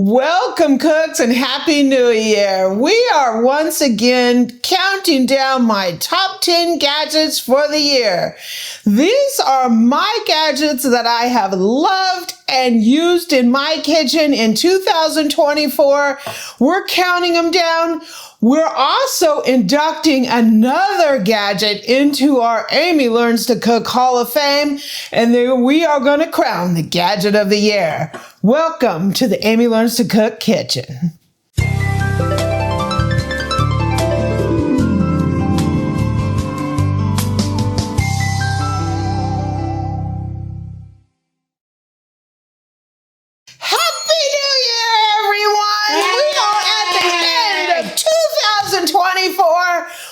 Welcome, cooks, and Happy New Year. We are once again counting down my top 10 gadgets for the year. These are my gadgets that I have loved and used in my kitchen in 2024. We're counting them down. We're also inducting another gadget into our Amy Learns to Cook Hall of Fame, and then we are going to crown the Gadget of the Year. Welcome to the Amy Learns to Cook kitchen.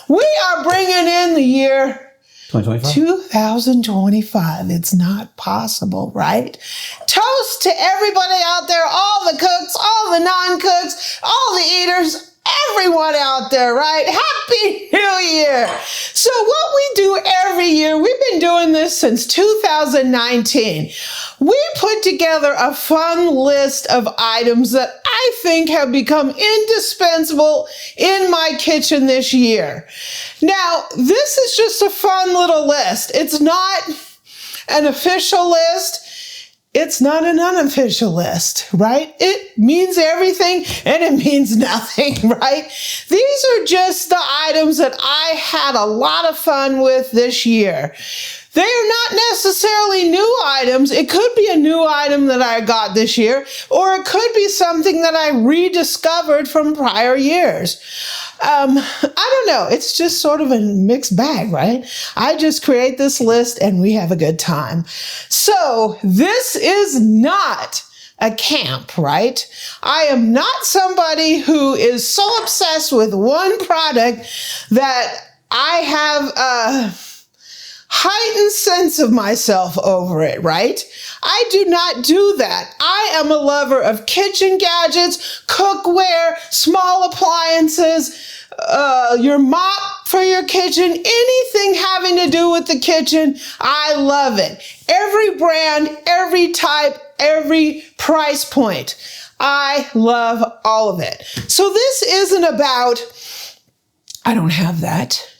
We are bringing in the year 2025. It's not possible, right? Toast to everybody out there, all the cooks, all the non-cooks, all the eaters, everyone out there, right? Happy New Year. So what we do every year, we've been doing this since 2019. We put together a fun list of items that I think have become indispensable in my kitchen this year. Now, this is just a fun little list. It's not an official list. It's not an unofficial list, right? It means everything and it means nothing, right? These are just the items that I had a lot of fun with this year. They are not necessarily new items. It could be a new item that I got this year, or it could be something that I rediscovered from prior years. I don't know. It's just sort of a mixed bag, right? I just create this list and we have a good time. So this is not a camp, right? I am not somebody who is so obsessed with one product that I have a heightened sense of myself over it, right? I do not do that. I am a lover of kitchen gadgets, cookware, small appliances, your mop for your kitchen, anything having to do with the kitchen. I love it. Every brand, every type, every price point. I love all of it. So this isn't about, I don't have that,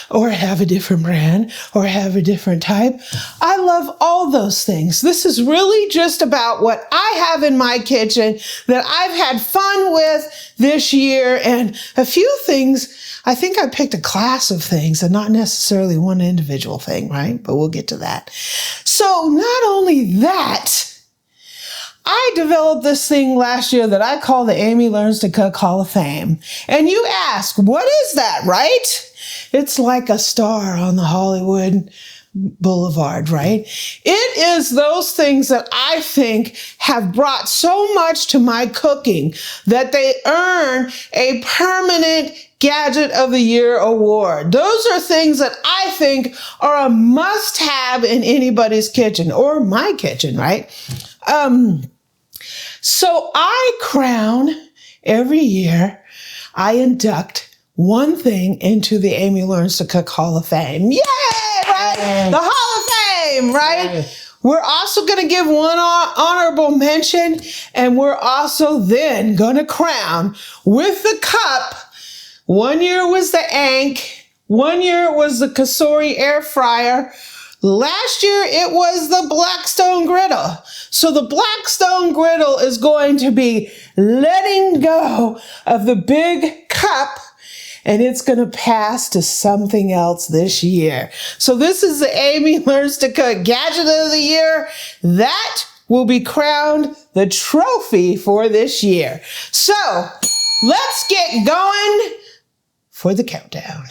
or have a different brand, or have a different type. I love all those things. This is really just about what I have in my kitchen that I've had fun with this year, and a few things. I think I picked a class of things and not necessarily one individual thing, right? But we'll get to that. So not only that, I developed this thing last year that I call the Amy Learns to Cook Hall of Fame. And you ask, what is that, right? It's like a star on the Hollywood Boulevard, right? It is those things that I think have brought so much to my cooking that they earn a permanent Gadget of the Year award. Those are things that I think are a must-have in anybody's kitchen, or my kitchen, right? So I crown every year, I induct one thing into the Amy Learns to Cook Hall of Fame. Yay, right? The Hall of Fame, right? Yay. We're also going to give one honorable mention, and we're also then going to crown with the cup. One year was the Ank. One year it was the Kasori air fryer. Last year it was the Blackstone griddle. So the Blackstone griddle is going to be letting go of the big cup, and it's going to pass to something else this year. So this is the Amy Learns to Cook Gadget of the Year. That will be crowned the trophy for this year. So let's get going for the countdown.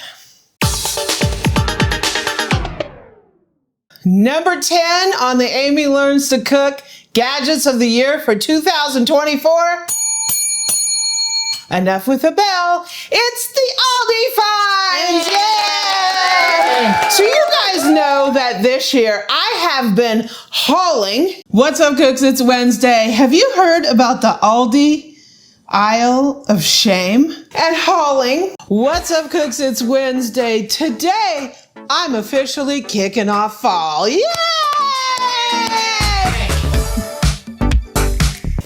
Number 10 on the Amy Learns to Cook Gadgets of the Year for 2024. Enough with the bell. It's the Aldi Finds. Yay! So you guys know that this year I have been hauling. What's up, cooks? It's Wednesday. Have you heard about the Aldi Aisle of Shame and hauling? What's up, cooks? It's Wednesday. Today, I'm officially kicking off fall. Yay!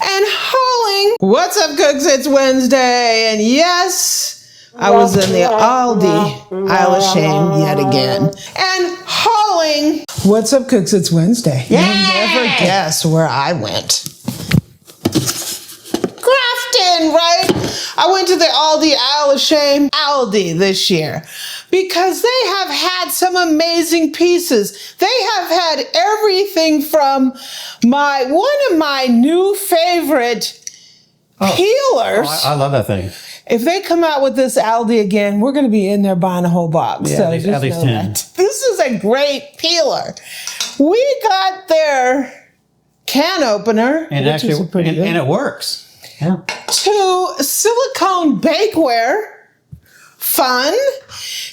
And hauling What's up, cooks? It's Wednesday, and yes, I was in the Aldi Isle of Shame yet again, and hauling. What's up, cooks? It's Wednesday. Yay! You'll never guess where I went. Grafton, right? I went to the Aldi Isle of Shame, Aldi, this year because they have had some amazing pieces. They have had everything from one of my new favorite peelers. I love that thing. If they come out with this Aldi again, we're going to be in there buying a whole box. Yeah, so at least 10. This is a great peeler. We got their can opener, And which is pretty good. And it works. Yeah. To silicone bakeware, fun.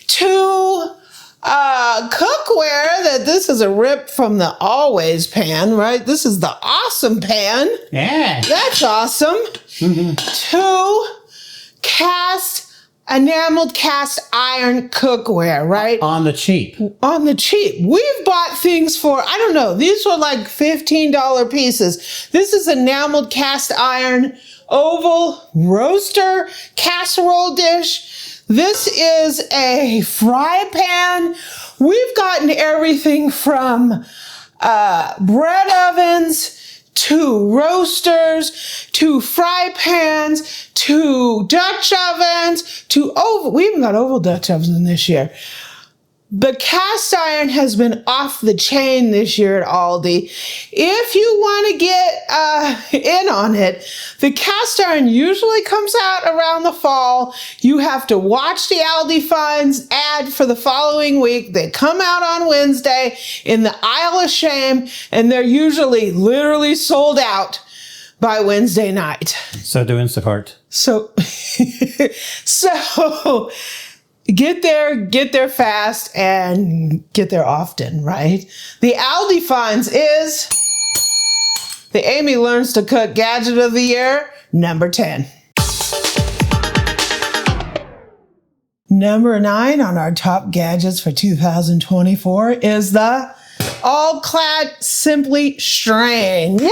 To cookware, that this is a rip from the Always pan, right? This is the awesome pan. Yeah. That's awesome. Mm-hmm. To enameled cast iron cookware, right? On the cheap. On the cheap. We've bought things for, I don't know, these were like $15 pieces. This is enameled cast iron oval roaster casserole dish. This is a fry pan. We've gotten everything from bread ovens to roasters, to fry pans, to Dutch ovens, to oval. We even got oval Dutch ovens in this year. The cast iron has been off the chain this year at Aldi. If you want to get in on it, the cast iron usually comes out around the fall. You have to watch the Aldi Finds ad for the following week. They come out on Wednesday in the Isle of Shame, and they're usually literally sold out by Wednesday night. So do Instacart. So get there fast and get there often, right? The Aldi Finds is the Amy Learns to Cook Gadget of the Year, number 10. Number 9 on our top gadgets for 2024 is the All-Clad Simply Strain. Yay!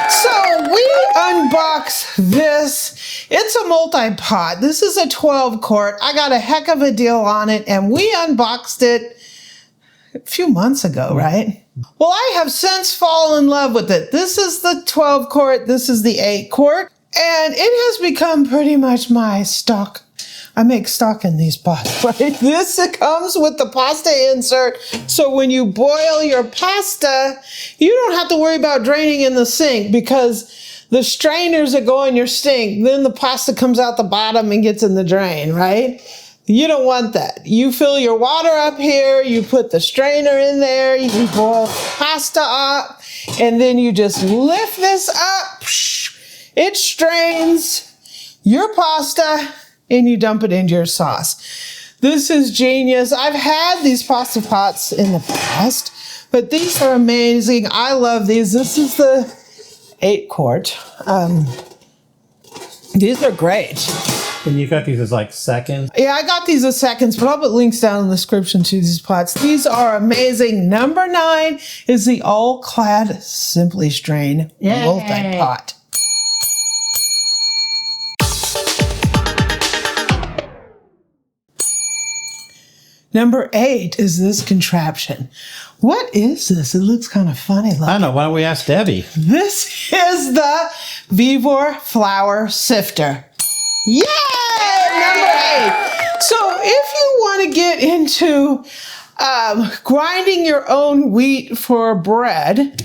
So we unbox this. It's a multi-pot. This is a 12 quart. I got a heck of a deal on it, and we unboxed it a few months ago, right? Well, I have since fallen in love with it. This is the 12 quart. This is the 8 quart, and it has become pretty much my stock. I make stock in these pots, right? This comes with the pasta insert. So when you boil your pasta, you don't have to worry about draining in the sink because the strainers that go in your sink, then the pasta comes out the bottom and gets in the drain, right? You don't want that. You fill your water up here, you put the strainer in there, you can boil pasta up, and then you just lift this up. It strains your pasta, and you dump it into your sauce. This is genius. I've had these pasta pots in the past, but these are amazing. I love these. This is the 8 quart. These are great. And you got these as like seconds? Yeah, I got these as seconds, but I'll put links down in the description to these pots. These are amazing. Number 9 is the All-Clad Simply Strain multi-pot. Number 8 is this contraption. What is this? It looks kind of funny. I don't know. Why don't we ask Debbie? This is the Vivor Flour Sifter. Yay! Number 8. So if you want to get into grinding your own wheat for bread,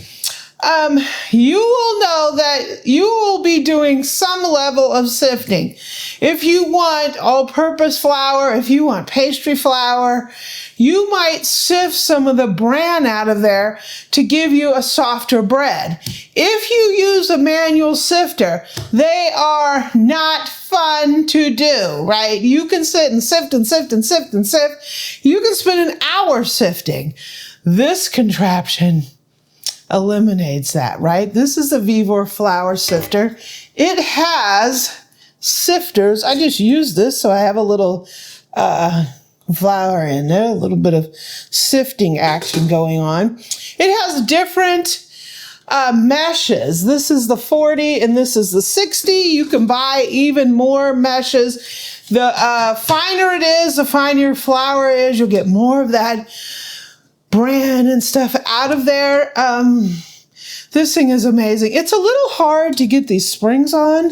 you will know that you will be doing some level of sifting. If you want all-purpose flour, if you want pastry flour, you might sift some of the bran out of there to give you a softer bread. If you use a manual sifter, they are not fun to do, right? You can sit and sift and sift and sift and sift. You can spend an hour sifting. This contraption eliminates that, right? This is the Vivor Flour Sifter. It has sifters. I just used this, so I have a little flour in there, a little bit of sifting action going on. It has different meshes. This is the 40 and this is the 60. You can buy even more meshes. The finer it is, the finer your flour is, you'll get more of that bran and stuff out of there. This thing is amazing. It's a little hard to get these springs on,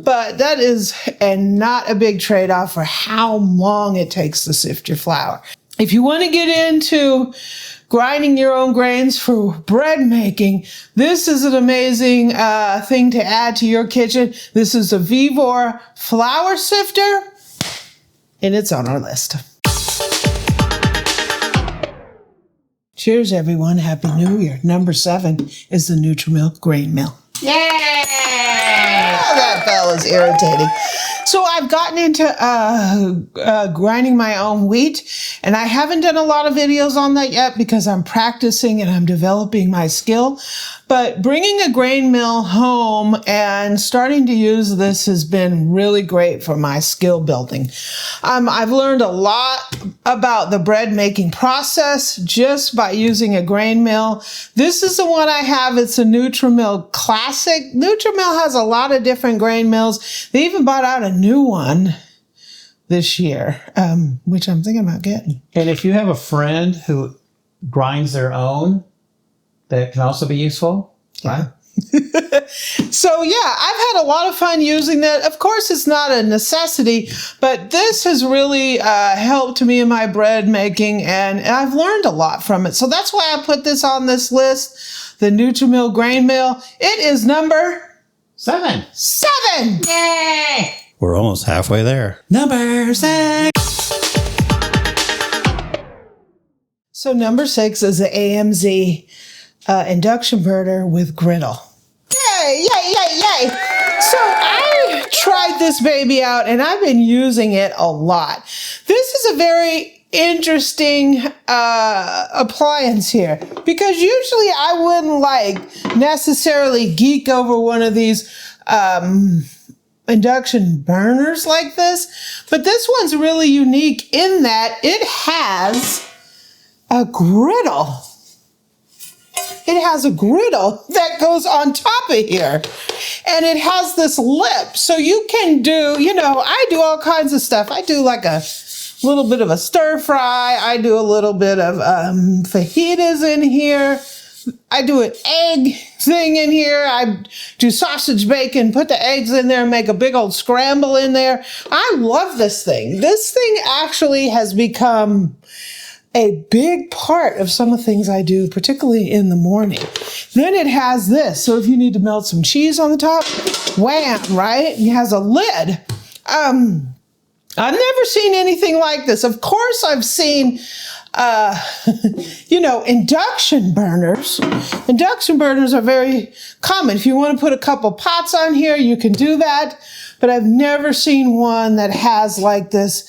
but that is not a big trade-off for how long it takes to sift your flour. If you want to get into grinding your own grains for bread making, this is an amazing thing to add to your kitchen. This is a Vivor flour sifter, and it's on our list. Cheers, everyone. Happy New Year. Number 7 is the Nutri-Milk grain mill. Yay! Oh, that bell is irritating. So I've gotten into grinding my own wheat, and I haven't done a lot of videos on that yet because I'm practicing and I'm developing my skill. But bringing a grain mill home and starting to use this has been really great for my skill building. I've learned a lot about the bread making process just by using a grain mill. This is the one I have. It's a Nutri-Mill Classic. Nutri-Mill has a lot of different grain mills. They even bought out a new one this year, which I'm thinking about getting. And if you have a friend who grinds their own, that can also be useful. Yeah. So yeah, I've had a lot of fun using that. Of course, it's not a necessity, but this has really helped me in my bread making, and I've learned a lot from it. So that's why I put this on this list, the Nutri-Mill grain mill. It is number 7. 7. Yay! We're almost halfway there. Number 6. So number 6 is the AMZ induction burner with griddle. Yay, yay, yay, yay. So I tried this baby out and I've been using it a lot. This is a very interesting appliance here because usually I wouldn't necessarily geek over one of these induction burners like this, but this one's really unique in that it has a griddle. It has a griddle that goes on top of here, and it has this lip. So you can do, I do all kinds of stuff. I do like a little bit of a stir fry. I do a little bit of fajitas in here. I do an egg thing in here. I do sausage bacon, put the eggs in there, and make a big old scramble in there. I love this thing. This thing actually has become a big part of some of the things I do, particularly in the morning. Then it has this. So if you need to melt some cheese on the top, wham, right? It has a lid. I've never seen anything like this. Of course, I've seen, induction burners. Induction burners are very common. If you want to put a couple pots on here, you can do that. But I've never seen one that has like this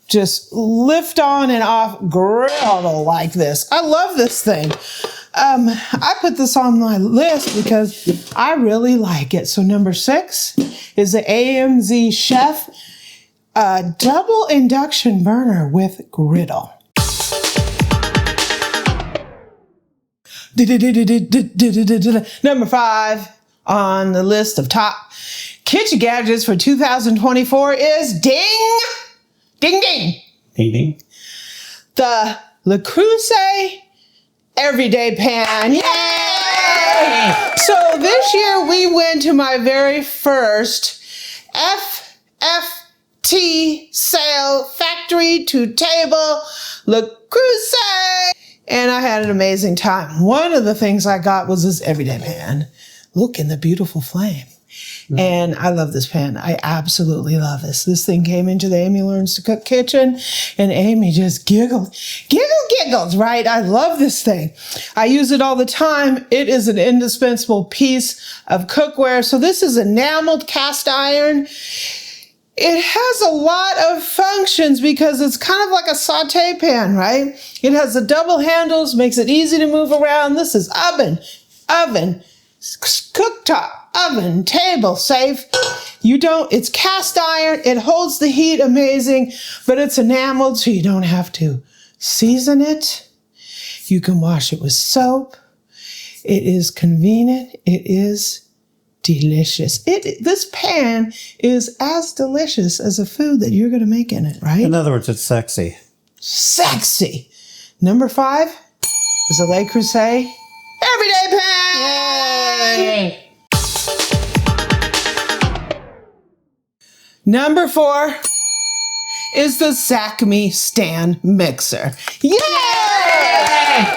just lift on and off griddle like this. I love this thing. I put this on my list because I really like it. So number 6 is the AMZ Chef double induction burner with griddle. Number 5 on the list of top kitchen gadgets for 2024 is ding, ding, ding. Ding, ding. The Le Creuset Everyday Pan. Yay! So this year we went to my very first FFT sale, factory to table, Le Creuset. And I had an amazing time. One of the things I got was this Everyday Pan. Look in the beautiful flame. And I love this pan. I absolutely love this. This thing came into the Amy Learns to Cook kitchen, and Amy just giggles, right? I love this thing. I use it all the time. It is an indispensable piece of cookware. So this is enameled cast iron. It has a lot of functions because it's kind of like a saute pan, right? It has the double handles, makes it easy to move around. This is oven, cooktop, oven, table, safe. It's cast iron. It holds the heat amazing, but it's enameled so you don't have to season it. You can wash it with soap. It is convenient. It is delicious. This pan is as delicious as the food that you're going to make in it, right? In other words, it's sexy. Sexy. Number 5 is a Le Creuset Everyday Pan. Yay! Number 4 is the Zacme stand mixer. Yay!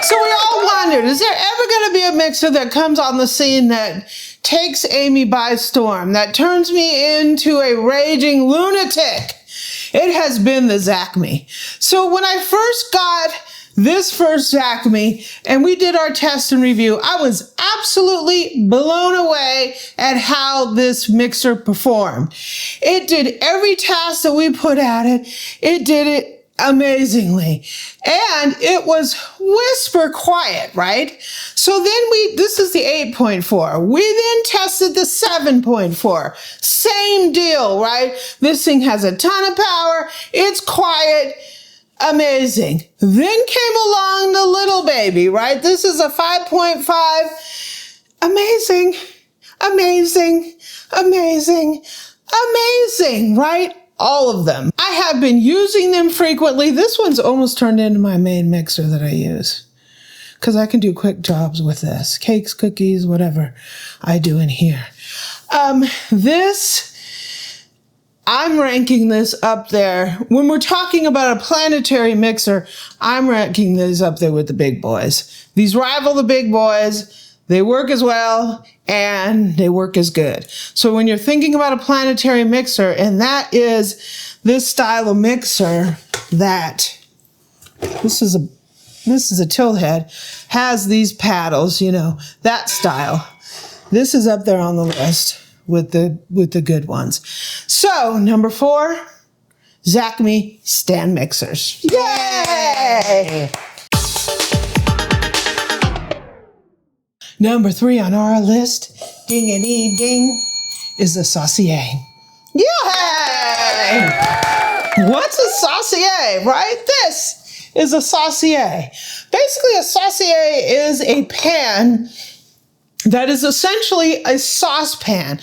So we all wondered, is there ever going to be a mixer that comes on the scene that takes Amy by storm, that turns me into a raging lunatic? It has been the Zacme. So when I first got this first Zacme and we did our test and review, I was absolutely blown away at how this mixer performed. It did every task that we put at it. It did it amazingly. And it was whisper quiet, right? So then this is the 8.4. We then tested the 7.4. Same deal, right? This thing has a ton of power. It's quiet. Amazing. Then came along the little baby, right? This is a 5.5. Amazing, amazing, amazing, amazing, right? All of them. I have been using them frequently. This one's almost turned into my main mixer that I use because I can do quick jobs with this. Cakes, cookies, whatever I do in here. I'm ranking this up there. When we're talking about a planetary mixer, I'm ranking these up there with the big boys. These rival the big boys. They work as well and they work as good. So when you're thinking about a planetary mixer, and that is this style of mixer that, this is a tilt head, has these paddles, you know, that style. This is up there on the list with the good ones. So number 4, Zacme stand mixers. Yay! Number 3 on our list, ding-a-dee ding, is the Saucier. Yay! What's a Saucier, right? This is a Saucier. Basically, a Saucier is a pan that is essentially a saucepan,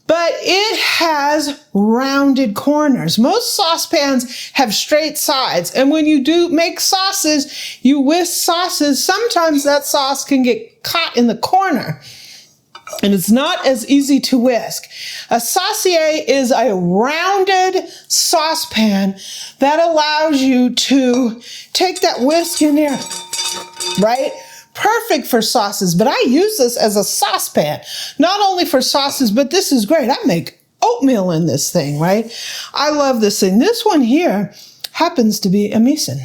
but it has rounded corners. Most saucepans have straight sides, and when you do make sauces, you whisk sauces, sometimes that sauce can get caught in the corner, and it's not as easy to whisk. A Saucier is a rounded saucepan that allows you to take that whisk in there, right? Perfect for sauces, but I use this as a saucepan, not only for sauces, but this is great. I make oatmeal in this thing, right? I love this thing. This one here happens to be a Mason,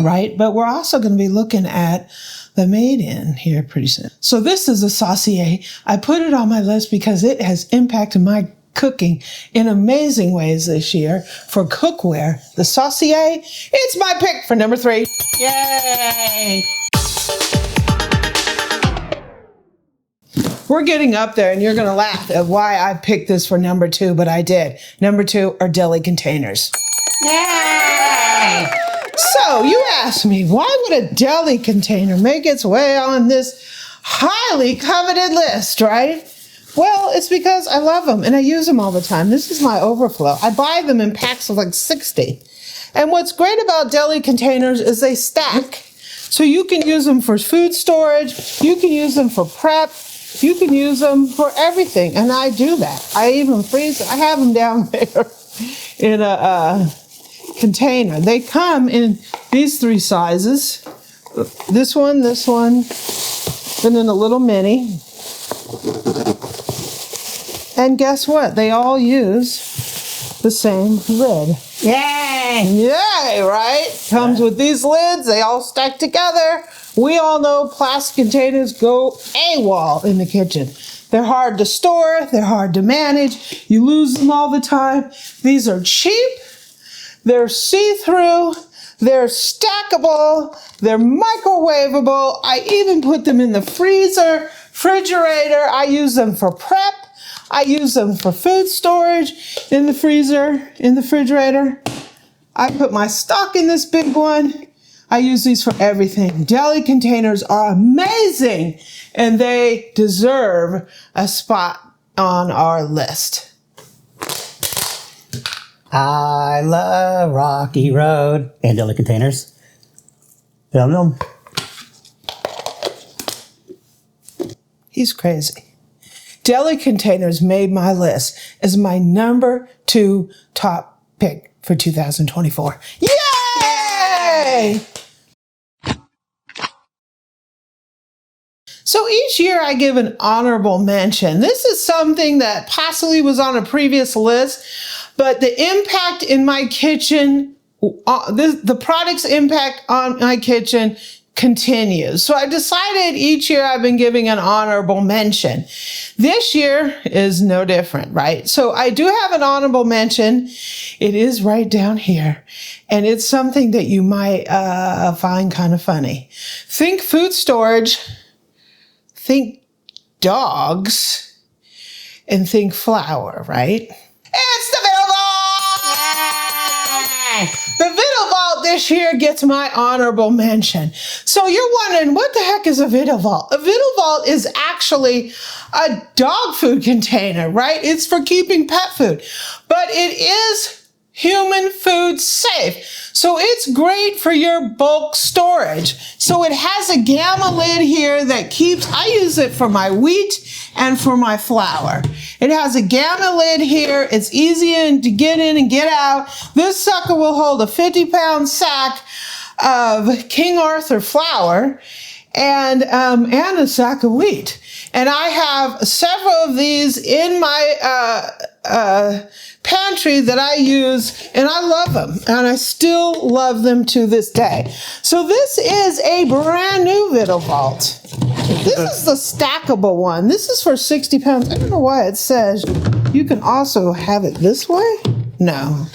right? But we're also going to be looking at the made-in here pretty soon. So this is a Saucier. I put it on my list because it has impacted my cooking in amazing ways this year. For cookware, the Saucier, it's my pick for number 3. Yay! We're getting up there, and you're going to laugh at why I picked this for number 2, but I did. Number 2 are deli containers. Yay! So you asked me, why would a deli container make its way on this highly coveted list, right? Well, it's because I love them, and I use them all the time. This is my overflow. I buy them in packs of like 60. And what's great about deli containers is they stack. So you can use them for food storage. You can use them for prep. You can use them for everything, and I do that. I even freeze them. I have them down there in a container. They come in these 3 sizes. This one, and then a little mini. And guess what? They all use the same lid. Yay! Yay, right? Comes with these lids. They all stack together. We all know plastic containers go AWOL in the kitchen. They're hard to store. They're hard to manage. You lose them all the time. These are cheap. They're see-through. They're stackable. They're microwavable. I even put them in the freezer, refrigerator. I use them for prep. I use them for food storage in the freezer, in the refrigerator. I put my stock in this big one. I use these for everything. Deli containers are amazing, and they deserve a spot on our list. I love Rocky Road and deli containers. Film them. He's crazy. Deli containers made my list as my number 2 top pick for 2024. Yay! So each year I give an honorable mention. This is something that possibly was on a previous list, but the impact in my kitchen, the product's impact on my kitchen continues. So I decided each year I've been giving an honorable mention. This year is no different, right? So I do have an honorable mention. It is right down here. And it's something that you might find kind of funny. Think food storage, think dogs, and think flour, right? It's the Vital Vault! The Vital Vault this year gets my honorable mention. So you're wondering, what the heck is a Vital Vault? A Vital Vault is actually a dog food container, right? It's for keeping pet food, but it is human food safe. So it's great for your bulk storage. So it has a gamma lid here that keeps, I use it for my wheat and for my flour. It has a gamma lid here. It's easy to get in and get out. This sucker will hold a 50-pound sack of King Arthur flour and a sack of wheat. And I have several of these in my pantry that I use, and I love them, and I still love them to this day. So this is a brand new Vital Vault. This is the stackable one. This is for 60 pounds. I don't know why it says you can also have it this way. No.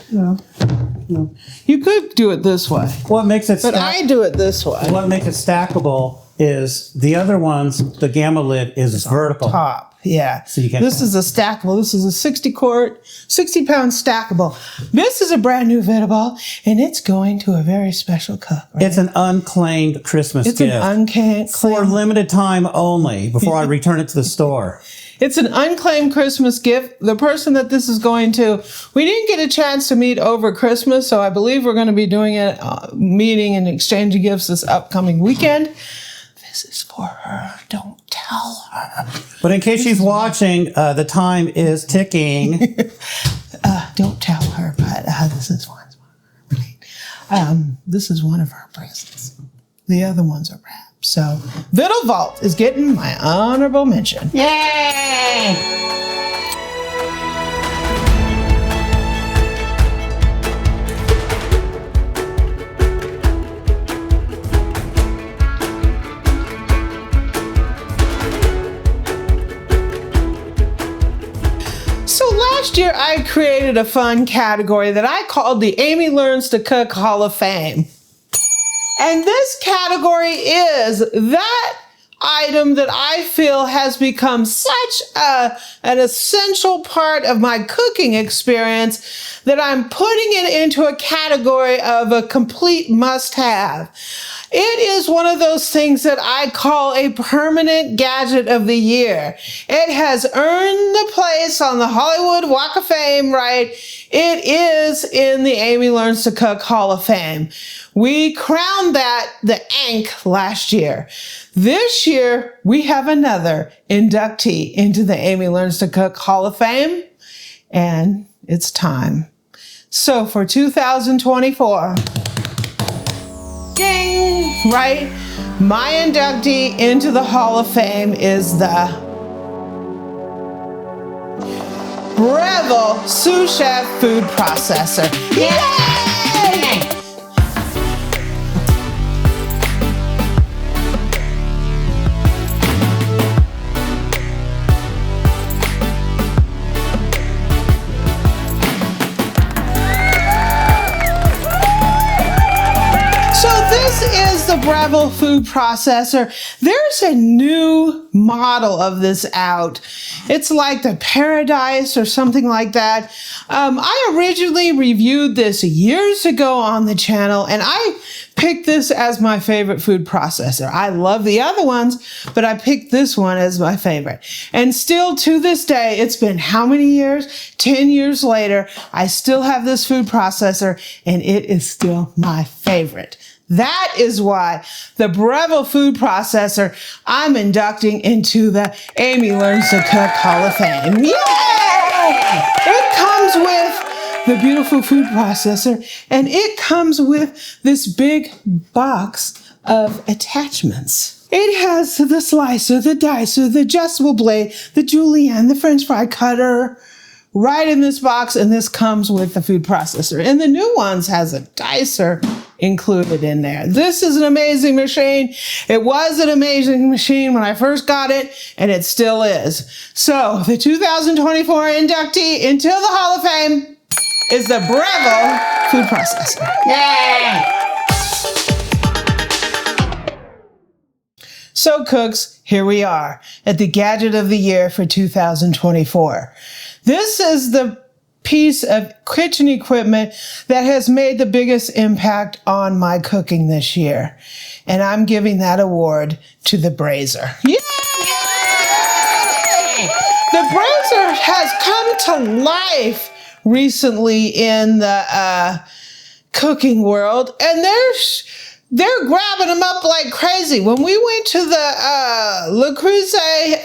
You could do it this way. What makes it But I do it this way. What makes it stackable is the other ones, the gamma lid is vertical. Top. Yeah. So you can't this is a stackable. This is a 60-pound stackable. This is a brand new Vital Vault, and it's going to a very special cook. Right? It's an unclaimed Christmas gift. It's an unclaimed. For limited time only before I return it to the store. It's an unclaimed Christmas gift. The person that this is going to, we didn't get a chance to meet over Christmas, so I believe we're going to be doing a meeting and exchanging gifts this upcoming weekend. This is for her. Don't tell her. But in case she's watching, the time is ticking. Don't tell her, but this is one. This is one of her presents. The other ones are wrapped. So Vital Vault is getting my honorable mention. Yay! So last year I created a fun category that I called the Amy Learns to Cook Hall of Fame. And this category is that item that I feel has become such an essential part of my cooking experience that I'm putting it into a category of a complete must-have. It is one of those things that I call a permanent gadget of the year. It has earned the place on the Hollywood Walk of Fame, right? It is in the Amy Learns to Cook Hall of Fame. We crowned that the Ank last year. This year, we have another inductee into the Amy Learns to Cook Hall of Fame, and it's time. So for 2024, ding, right? My inductee into the Hall of Fame is the Breville Sous Chef Food Processor. Yay! This is the Breville Food Processor. There's a new model of this out. It's like the Paradise or something like that. I originally reviewed this years ago on the channel, and I picked this as my favorite food processor. I love the other ones, but I picked this one as my favorite. And still to this day, it's been how many years? 10 years later, I still have this food processor and it is still my favorite. That is why the Breville food processor I'm inducting into the Amy Learns to Cook Hall of Fame. Yay! It comes with the beautiful food processor, and it comes with this big box of attachments. It has the slicer, the dicer, the adjustable blade, the julienne, the French fry cutter, right in this box, and this comes with the food processor. And the new ones has a dicer included in there. This is an amazing machine. It was an amazing machine when I first got it, and it still is. So the 2024 inductee into the Hall of Fame is the Breville food processor. Yay! So cooks, here we are at the Gadget of the Year for 2024. This is the piece of kitchen equipment that has made the biggest impact on my cooking this year. And I'm giving that award to the brazier. Yay! The brazier has come to life recently in the cooking world, and they're grabbing them up like crazy. When we went to the Le Creuset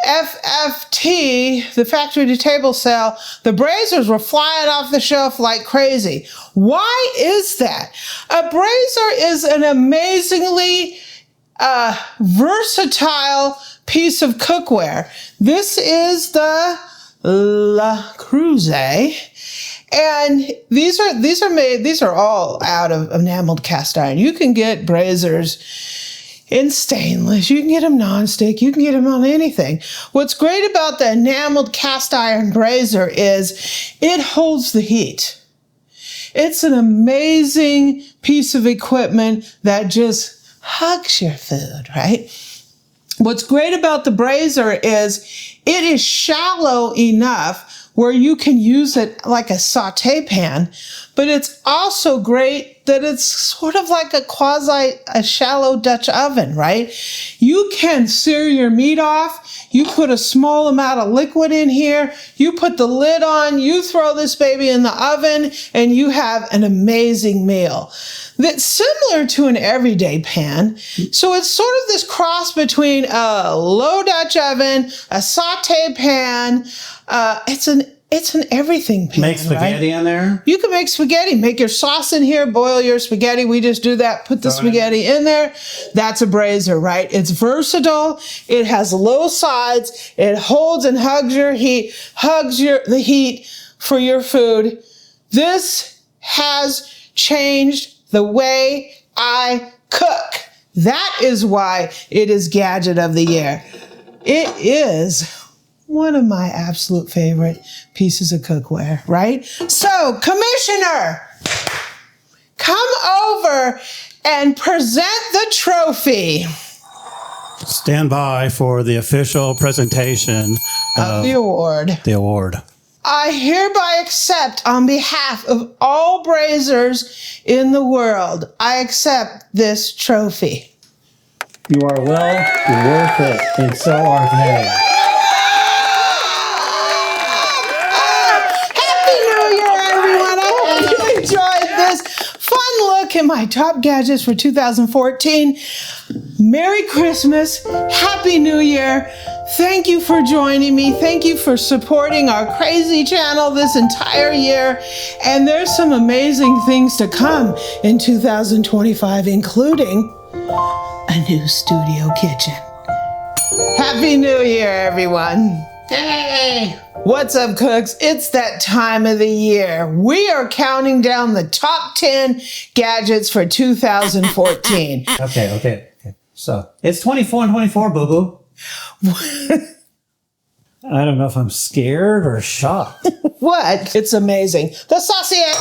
FFT, the factory to table sale, the braziers were flying off the shelf like crazy. Why is that? A brazier is an amazingly versatile piece of cookware. This is the Le Creuset, and these are all out of enameled cast iron. You can get braziers in stainless, you can get them non-stick, you can get them on anything. What's great about the enameled cast iron brazier is it holds the heat. It's an amazing piece of equipment that just hugs your food, right? What's great about the brazier is it is shallow enough where you can use it like a saute pan, but it's also great that it's sort of like a shallow Dutch oven, right? You can sear your meat off. You put a small amount of liquid in here. You put the lid on. You throw this baby in the oven, and you have an amazing meal that's similar to an everyday pan. So it's sort of this cross between a low Dutch oven, a saute pan. It's an everything pan. Make spaghetti in there? You can make spaghetti. Make your sauce in here. Boil your spaghetti. We just do that. Put the spaghetti in there. That's a brazier, right? It's versatile. It has low sides. It holds and hugs your heat. The heat for your food. This has changed the way I cook. That is why it is Gadget of the Year. It is one of my absolute favorite pieces of cookware, right? So, Commissioner, come over and present the trophy. Stand by for the official presentation of the award. I hereby accept, on behalf of all braziers in the world, I accept this trophy. You are well worth it, and so are they. In my top gadgets for 2014. Merry Christmas. Happy New Year. Thank you for joining me. Thank you for supporting our crazy channel this entire year. And there's some amazing things to come in 2025, including a new studio kitchen. Happy New Year, everyone. Hey! What's up, cooks? It's that time of the year. We are counting down the top 10 gadgets for 2014. Okay. So, it's 24 and 24, boo-boo. I don't know if I'm scared or shocked. What? It's amazing. The saucier!